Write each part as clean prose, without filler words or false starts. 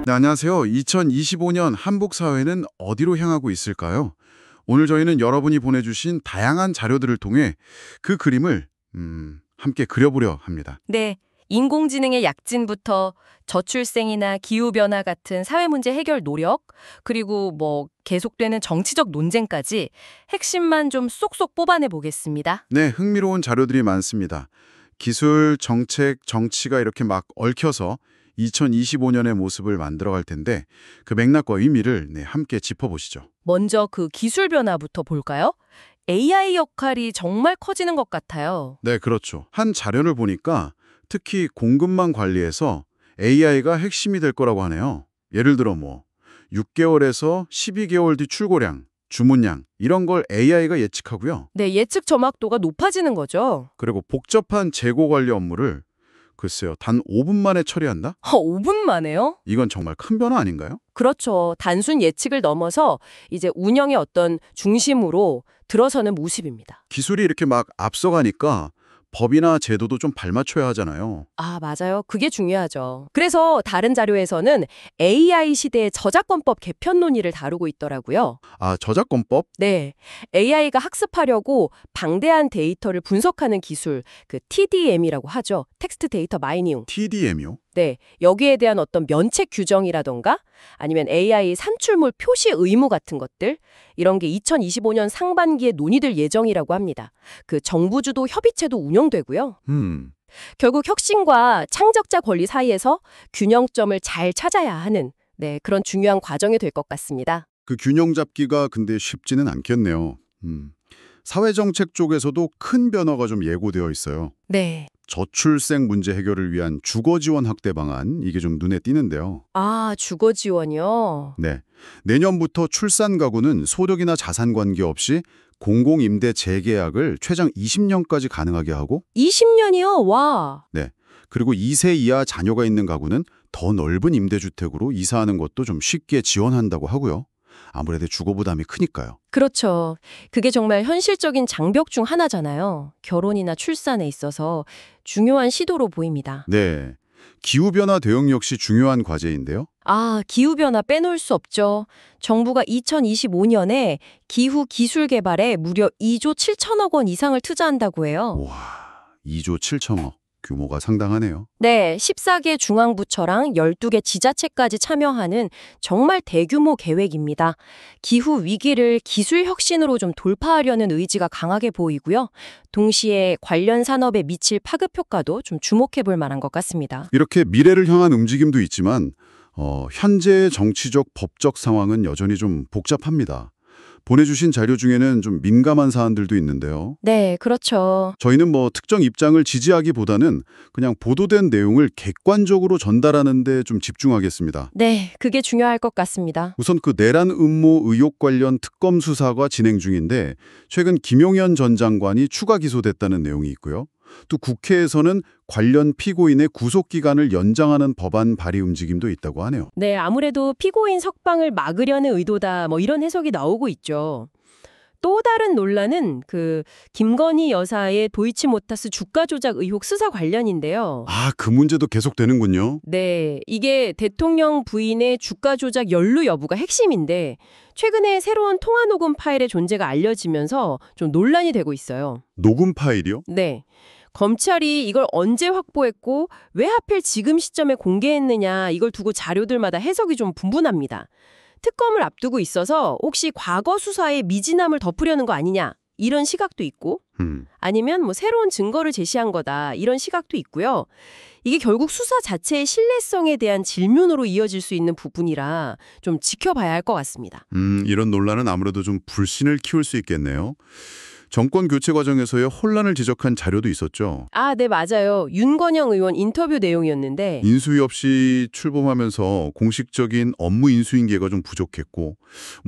네, 안녕하세요. 2025년 한국 사회는 어디로 향하고 있을까요? 오늘 저희는 여러분이 보내주신 다양한 자료들을 통해 그 그림을 함께 그려보려 합니다. 네, 인공지능의 약진부터 저출생이나 기후변화 같은 사회 문제 해결 노력, 그리고 계속되는 정치적 논쟁까지 핵심만 좀 쏙쏙 뽑아내 보겠습니다. 네, 흥미로운 자료들이 많습니다. 기술, 정책, 정치가 이렇게 막 얽혀서 2025년의 모습을 만들어갈 텐데 그 맥락과 의미를 함께 짚어보시죠. 먼저 그 기술 변화부터 볼까요? AI 역할이 정말 커지는 것 같아요. 네, 그렇죠. 한 자료를 보니까 특히 공급망 관리에서 AI가 핵심이 될 거라고 하네요. 예를 들어 6개월에서 12개월 뒤 출고량, 주문량 이런 걸 AI가 예측하고요. 네, 예측 정확도가 높아지는 거죠. 그리고 복잡한 재고 관리 업무를 글쎄요, 단 5분 만에 처리한다? 5분 만에요? 이건 정말 큰 변화 아닌가요? 그렇죠. 단순 예측을 넘어서 이제 운영의 어떤 중심으로 들어서는 모습입니다. 기술이 이렇게 막 앞서가니까 법이나 제도도 좀 발맞춰야 하잖아요. 아, 맞아요. 그게 중요하죠. 그래서 다른 자료에서는 AI 시대의 저작권법 개편 논의를 다루고 있더라고요. 아, 저작권법? 네. AI가 학습하려고 방대한 데이터를 분석하는 기술, 그 TDM이라고 하죠. 텍스트 데이터 마이닝. TDM이요? 네. 여기에 대한 어떤 면책 규정이라던가 아니면 AI 산출물 표시 의무 같은 것들 이런 게 2025년 상반기에 논의될 예정이라고 합니다. 그 정부 주도 협의체도 운영되고요. 결국 혁신과 창작자 권리 사이에서 균형점을 잘 찾아야 하는 그런 중요한 과정이 될 것 같습니다. 그 균형 잡기가 근데 쉽지는 않겠네요. 사회정책 쪽에서도 큰 변화가 좀 예고되어 있어요. 네. 저출생 문제 해결을 위한 주거 지원 확대 방안, 이게 좀 눈에 띄는데요. 아, 주거 지원이요? 네. 내년부터 출산 가구는 소득이나 자산 관계없이 공공임대 재계약을 최장 20년까지 가능하게 하고 20년이요? 와. 네. 그리고 2세 이하 자녀가 있는 가구는 더 넓은 임대주택으로 이사하는 것도 좀 쉽게 지원한다고 하고요. 아무래도 주거 부담이 크니까요. 그렇죠. 그게 정말 현실적인 장벽 중 하나잖아요. 결혼이나 출산에 있어서 중요한 시도로 보입니다. 네. 기후변화 대응 역시 중요한 과제인데요. 아, 기후변화 빼놓을 수 없죠. 정부가 2025년에 기후 기술 개발에 무려 2조 7천억 원 이상을 투자한다고 해요. 와, 2조 7천억. 규모가 상당하네요. 네, 14개 중앙부처랑 12개 지자체까지 참여하는 정말 대규모 계획입니다. 기후 위기를 기술 혁신으로 좀 돌파하려는 의지가 강하게 보이고요. 동시에 관련 산업에 미칠 파급 효과도 좀 주목해 볼 만한 것 같습니다. 이렇게 미래를 향한 움직임도 있지만 현재의 정치적, 법적 상황은 여전히 좀 복잡합니다. 보내주신 자료 중에는 좀 민감한 사안들도 있는데요. 네, 그렇죠. 저희는 특정 입장을 지지하기보다는 그냥 보도된 내용을 객관적으로 전달하는 데 좀 집중하겠습니다. 네, 그게 중요할 것 같습니다. 우선 그 내란 음모 의혹 관련 특검 수사가 진행 중인데 최근 김용현 전 장관이 추가 기소됐다는 내용이 있고요. 또 국회에서는 관련 피고인의 구속기간을 연장하는 법안 발의 움직임도 있다고 하네요. 네, 아무래도 피고인 석방을 막으려는 의도다 이런 해석이 나오고 있죠. 또 다른 논란은 그 김건희 여사의 도이치모타스 주가 조작 의혹 수사 관련인데요. 아, 그 문제도 계속되는군요. 네, 이게 대통령 부인의 주가 조작 연루 여부가 핵심인데 최근에 새로운 통화 녹음 파일의 존재가 알려지면서 좀 논란이 되고 있어요. 녹음 파일이요? 네. 검찰이 이걸 언제 확보했고 왜 하필 지금 시점에 공개했느냐 이걸 두고 자료들마다 해석이 좀 분분합니다. 특검을 앞두고 있어서 혹시 과거 수사에 미진함을 덮으려는 거 아니냐 이런 시각도 있고 아니면 새로운 증거를 제시한 거다 이런 시각도 있고요. 이게 결국 수사 자체의 신뢰성에 대한 질문으로 이어질 수 있는 부분이라 좀 지켜봐야 할 것 같습니다. 이런 논란은 아무래도 좀 불신을 키울 수 있겠네요. 정권 교체 과정에서의 혼란을 지적한 자료도 있었죠. 아, 네, 맞아요. 윤건영 의원 인터뷰 내용이었는데 인수위 없이 출범하면서 공식적인 업무 인수인계가 좀 부족했고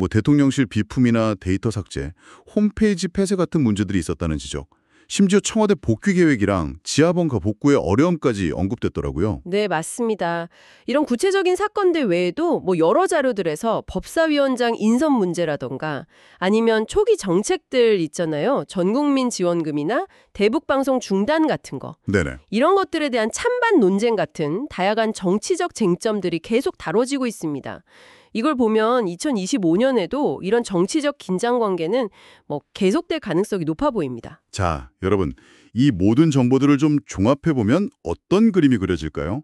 대통령실 비품이나 데이터 삭제, 홈페이지 폐쇄 같은 문제들이 있었다는 지적. 심지어 청와대 복귀 계획이랑 지하벙커 복구의 어려움까지 언급됐더라고요. 네, 맞습니다. 이런 구체적인 사건들 외에도 뭐 여러 자료들에서 법사위원장 인선 문제라던가 아니면 초기 정책들 있잖아요. 전국민 지원금이나 대북방송 중단 같은 거. 네네. 이런 것들에 대한 찬반 논쟁 같은 다양한 정치적 쟁점들이 계속 다뤄지고 있습니다. 이걸 보면 2025년에도 이런 정치적 긴장 관계는 뭐 계속될 가능성이 높아 보입니다. 자, 여러분, 이 모든 정보들을 좀 종합해보면 어떤 그림이 그려질까요?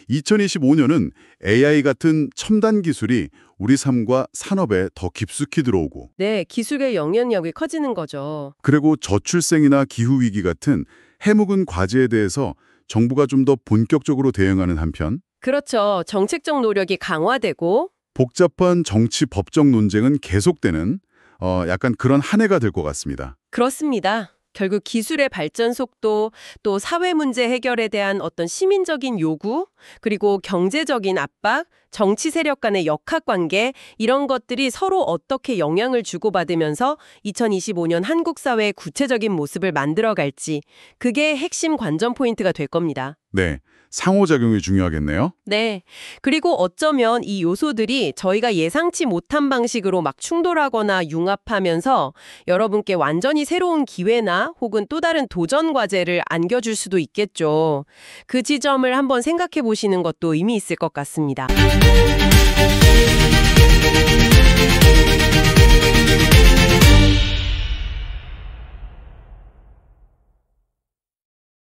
2025년은 AI 같은 첨단 기술이 우리 삶과 산업에 더 깊숙이 들어오고, 네, 기술의 영향력이 커지는 거죠. 그리고 저출생이나 기후위기 같은 해묵은 과제에 대해서 정부가 좀 더 본격적으로 대응하는 한편, 그렇죠. 정책적 노력이 강화되고 복잡한 정치 법적 논쟁은 계속되는 약간 그런 한 해가 될 것 같습니다. 그렇습니다. 결국 기술의 발전 속도, 또 사회 문제 해결에 대한 어떤 시민적인 요구, 그리고 경제적인 압박, 정치 세력 간의 역학관계 이런 것들이 서로 어떻게 영향을 주고받으면서 2025년 한국 사회의 구체적인 모습을 만들어갈지 그게 핵심 관전 포인트가 될 겁니다. 네, 상호작용이 중요하겠네요. 네. 그리고 어쩌면 이 요소들이 저희가 예상치 못한 방식으로 막 충돌하거나 융합하면서 여러분께 완전히 새로운 기회나 혹은 또 다른 도전 과제를 안겨줄 수도 있겠죠. 그 지점을 한번 생각해 보시는 것도 의미 있을 것 같습니다.